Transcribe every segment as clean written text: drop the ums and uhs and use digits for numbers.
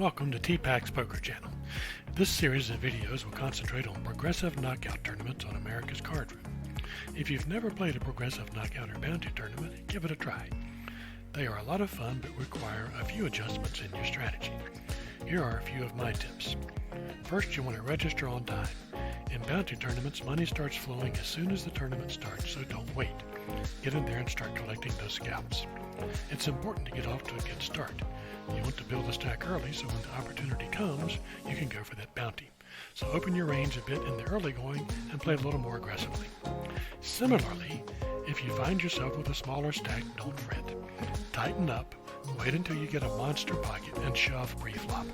welcome to T-Pac's Poker Channel. This series of videos will concentrate on progressive knockout tournaments on America's Cardroom. If you've never played a progressive knockout or bounty tournament, give it a try. They are a lot of fun but require a few adjustments in your strategy. Here are a few of my tips. First, you want to register on time. In bounty tournaments, money starts flowing as soon as the tournament starts, so don't wait. Get in there and start collecting those scalps. It's important to get off to a good start. You want to build a stack early so when the opportunity comes, you can go for that bounty. So open your range a bit in the early going and play a little more aggressively. Similarly, if you find yourself with a smaller stack, don't fret. Tighten up, wait until you get a monster pocket, and shove pre-flop.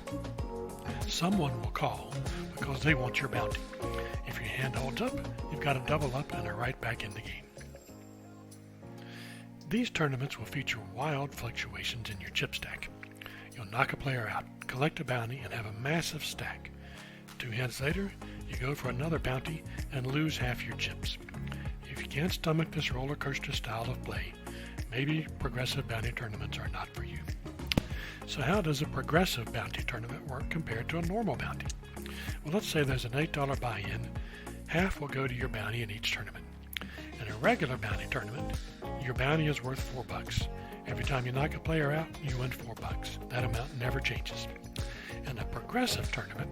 Someone will call because they want your bounty. If your hand holds up, you've got a double up and are right back in the game. These tournaments will feature wild fluctuations in your chip stack. You'll knock a player out, collect a bounty, and have a massive stack. 2 hands later, you go for another bounty and lose half your chips. If you can't stomach this roller coaster style of play, maybe progressive bounty tournaments are not for you. So how does a progressive bounty tournament work compared to a normal bounty? Well, let's say there's an $8 buy-in. Half will go to your bounty in each tournament. In a regular bounty tournament, your bounty is worth $4. Every time you knock a player out, you win $4. That amount never changes. In a progressive tournament,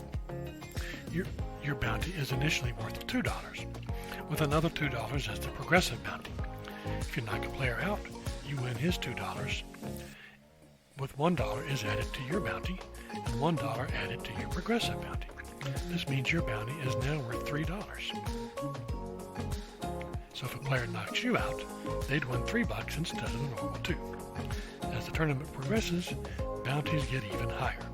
your bounty is initially worth $2, with another $2 as the progressive bounty. If you knock a player out, you win his $2, with $1 is added to your bounty, and $1 added to your progressive bounty. This means your bounty is now worth $3. So if a player knocks you out, they'd win $3 instead of the normal $2. As the tournament progresses, bounties get even higher.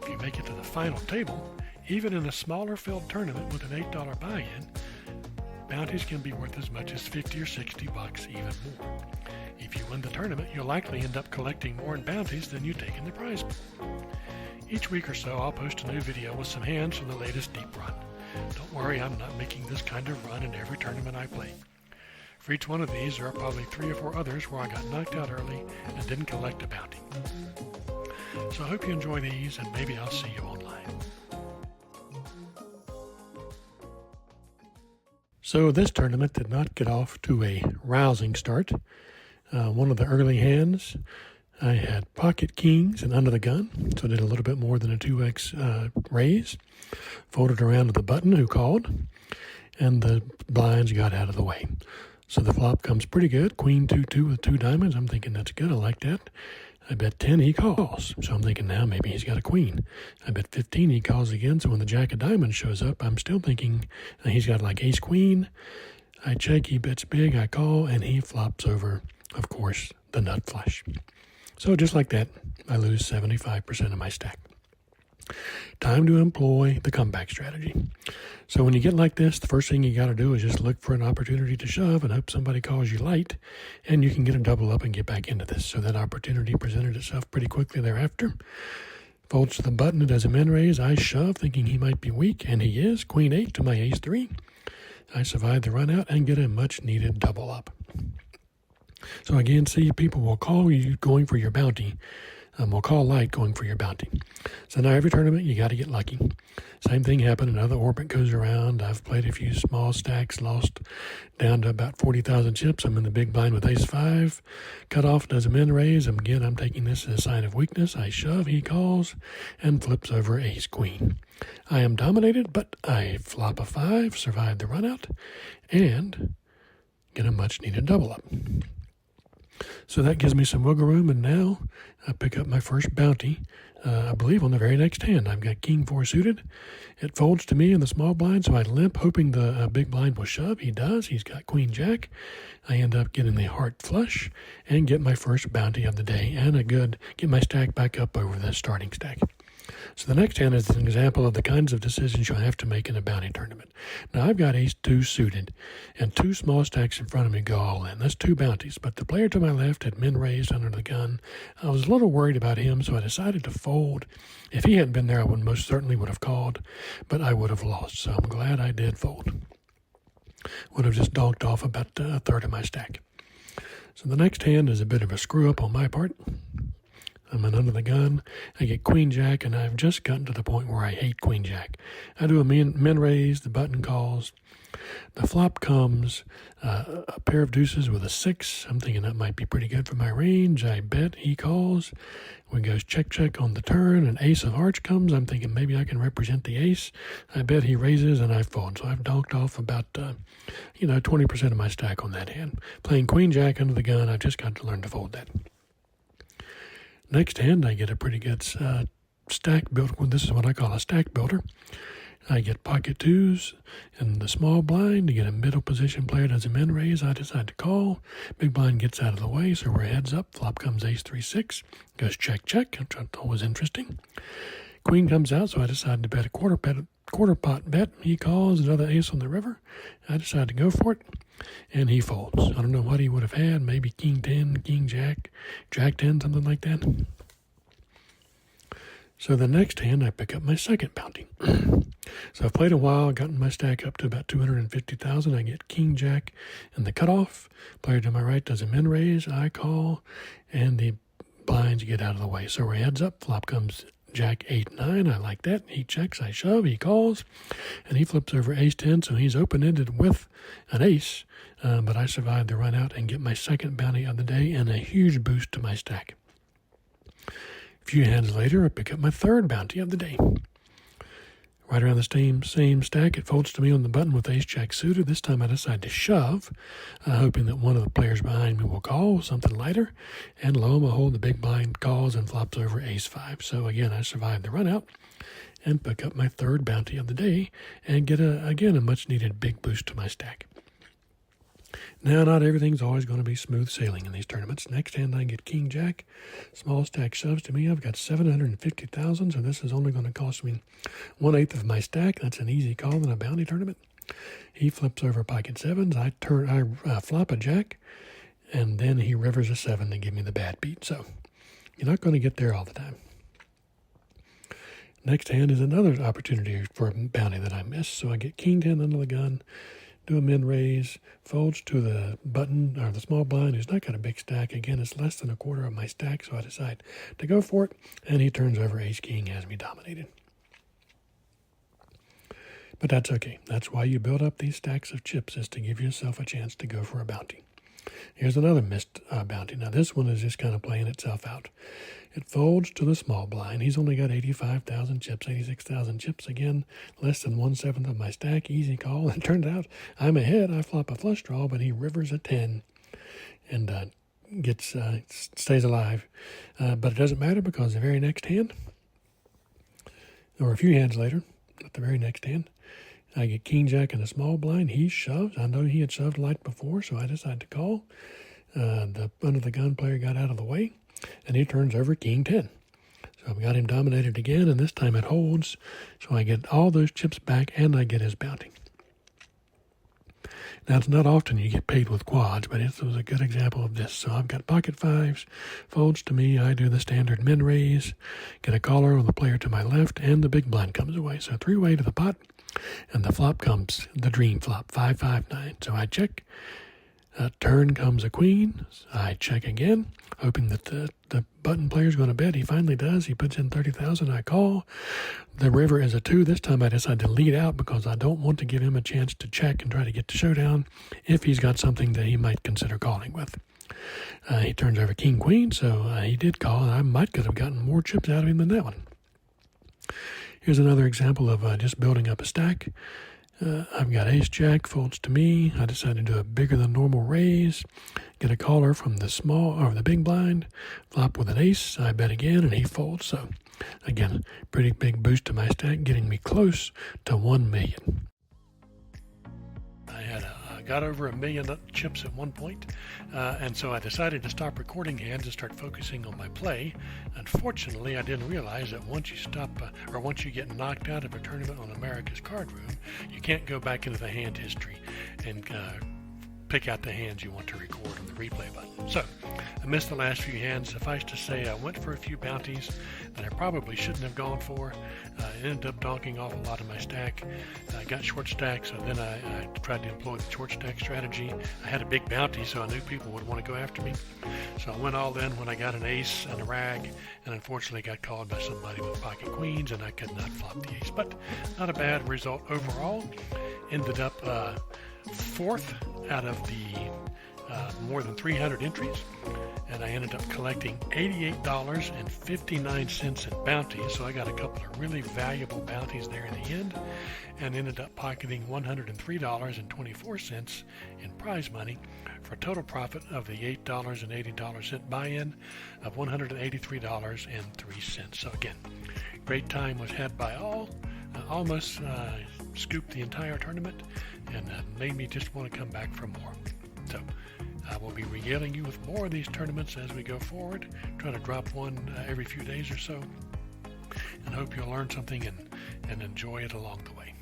If you make it to the final table, even in a smaller field tournament with an $8 buy-in, bounties can be worth as much as $50 or $60 even more. If you win the tournament, you'll likely end up collecting more in bounties than you take in the prize pool. Each week or so, I'll post a new video with some hands from the latest deep run. Don't worry, I'm not making this kind of run in every tournament I play. For each one of these, there are probably 3 or 4 others where I got knocked out early and didn't collect a bounty. So I hope you enjoy these, and maybe I'll see you online. So this tournament did not get off to a rousing start. One of the early hands, I had pocket kings and under the gun, so I did a little bit more than a 2x raise. Folded around to the button who called, and the blinds got out of the way. So the flop comes pretty good. Queen 2-2 with 2 diamonds. I'm thinking that's good. I like that. I bet 10 he calls. So I'm thinking now maybe he's got a queen. I bet 15 he calls again. So when the jack of diamonds shows up, I'm still thinking he's got like ace queen. I check, he bets big, I call, and he flops over, of course, the nut flush. So just like that, I lose 75% of my stack. Time to employ the comeback strategy. So when you get like this, the first thing you got to do is just look for an opportunity to shove and hope somebody calls you light, and you can get a double up and get back into this. So that opportunity presented itself pretty quickly thereafter. Folds to the button, it does a min raise. I shove, thinking he might be weak, and he is. Queen 8 to my ace 3. I survive the run out and get a much needed double up. So again, see, people will call you going for your bounty. We'll call light going for your bounty. So now every tournament, you got to get lucky. Same thing happened. Another orbit goes around. I've played a few small stacks, lost down to about 40,000 chips. I'm in the big blind with ace 5. Cut off does a min raise. Again, I'm taking this as a sign of weakness. I shove, he calls, and flips over ace queen. I am dominated, but I flop a 5, survive the run out, and get a much needed double up. So that gives me some wiggle room, and now I pick up my first bounty, I believe on the very next hand. I've got king 4 suited. It folds to me in the small blind, so I limp, hoping the big blind will shove. He does. He's got queen jack. I end up getting the heart flush and get my first bounty of the day, and get my stack back up over the starting stack. So the next hand is an example of the kinds of decisions you'll have to make in a bounty tournament. Now I've got ace 2 suited, and 2 small stacks in front of me go all in. That's 2 bounties, but the player to my left had min raised under the gun. I was a little worried about him, so I decided to fold. If he hadn't been there, I would most certainly would have called, but I would have lost, so I'm glad I did fold. Would have just donked off about a third of my stack. So the next hand is a bit of a screw up on my part. I'm under the gun. I get queen jack, and I've just gotten to the point where I hate queen jack. I do a min raise, the button calls. The flop comes a pair of deuces with a 6. I'm thinking that might be pretty good for my range. I bet he calls. When it goes check, check on the turn, an ace of hearts comes. I'm thinking maybe I can represent the ace. I bet he raises, and I fold. So I've donked off about, 20% of my stack on that hand. Playing queen jack under the gun, I've just got to learn to fold that. Next hand, I get a pretty good stack built. Well, this is what I call a stack builder. I get pocket twos and the small blind to get a middle position player does a min raise. I decide to call. Big blind gets out of the way, so we're heads up. Flop comes ace 3-6. Goes check, check. That's always interesting. Queen comes out, so I decide to bet a quarter pot bet. He calls another ace on the river. I decide to go for it, and he folds. I don't know what he would have had. Maybe king 10, king jack, jack 10, something like that. So the next hand, I pick up my second bounty. So I've played a while, gotten my stack up to about 250,000. I get king jack and the cutoff. Player to my right does a min raise. I call, and the blinds get out of the way. So we're heads up. Flop comes jack 8-9. I like that. He checks. I shove. He calls, and he flips over ace 10. So he's open-ended with an ace. But I survive the run out and get my second bounty of the day and a huge boost to my stack. A few hands later, I pick up my third bounty of the day. Right around the same stack, it folds to me on the button with ace-jack suited. This time I decide to shove, hoping that one of the players behind me will call something lighter. And lo and behold, the big blind calls and flops over ace-5. So again, I survive the run out and pick up my third bounty of the day and get, a much-needed big boost to my stack. Now, not everything's always going to be smooth sailing in these tournaments. Next hand, I get king jack. Small stack shoves to me. I've got 750,000, so this is only going to cost me 1/8 of my stack. That's an easy call in a bounty tournament. He flips over pocket sevens. I flop a jack, and then he rivers a 7 to give me the bad beat. So you're not going to get there all the time. Next hand is another opportunity for a bounty that I missed. So I get king 10 under the gun. Do a min raise, folds to the button, or the small blind, who's not got a big stack. Again, it's less than a quarter of my stack, so I decide to go for it, and he turns over ace-king, has me dominated. But that's okay. That's why you build up these stacks of chips, is to give yourself a chance to go for a bounty. Here's another missed bounty. Now, this one is just kind of playing itself out. It folds to the small blind. He's only got 85,000 chips, 86,000 chips. Again, less than 1/7 of my stack. Easy call. And it turned out I'm ahead. I flop a flush draw, but he rivers a 10 and stays alive. But it doesn't matter, because the very next hand, or a few hands later, not the very next hand, I get king jack and a small blind. He shoves. I know he had shoved light before, so I decide to call. The under the gun player got out of the way, and he turns over king 10. So I've got him dominated again, and this time it holds. So I get all those chips back, and I get his bounty. Now, it's not often you get paid with quads, but it was a good example of this. So I've got pocket fives, folds to me. I do the standard min raise, get a caller on the player to my left, and the big blind comes away. So 3-way to the pot, and the flop comes the dream flop, 5-5-9. So I check. Turn comes a queen. I check again, hoping that the button player's going to bet. He finally does. He puts in 30,000. I call. The river is a 2. This time I decide to lead out, because I don't want to give him a chance to check and try to get to showdown if he's got something that he might consider calling with. He turns over king queen, so he did call. I might could have gotten more chips out of him than that one. Here's another example of just building up a stack. I've got ace-jack, folds to me. I decide to do a bigger than normal raise, get a caller from the big blind, flop with an ace. I bet again, and he folds. So, again, pretty big boost to my stack, getting me close to 1 million. I got over 1 million chips at one point, and so I decided to stop recording hands and start focusing on my play. Unfortunately, I didn't realize that once you get knocked out of a tournament on America's Cardroom, you can't go back into the hand history and pick out the hands you want to record on the replay button. So I missed the last few hands. Suffice to say, I went for a few bounties that I probably shouldn't have gone for. I ended up donking off a lot of my stack. I got short stack, so then I tried to employ the short stack strategy. I had a big bounty, so I knew people would want to go after me. So I went all in when I got an ace and a rag, and unfortunately got called by somebody with pocket queens, and I could not flop the ace. But not a bad result overall. Ended up fourth out of the more than 300 entries, and I ended up collecting $88.59 in bounties, so I got a couple of really valuable bounties there in the end, and ended up pocketing $103.24 in prize money for a total profit of the $8.80 buy-in of $183.03. So again, great time was had by all. Almost scooped the entire tournament, and made me just want to come back for more. So I will be regaling you with more of these tournaments as we go forward, trying to drop one every few days or so, and hope you'll learn something and enjoy it along the way.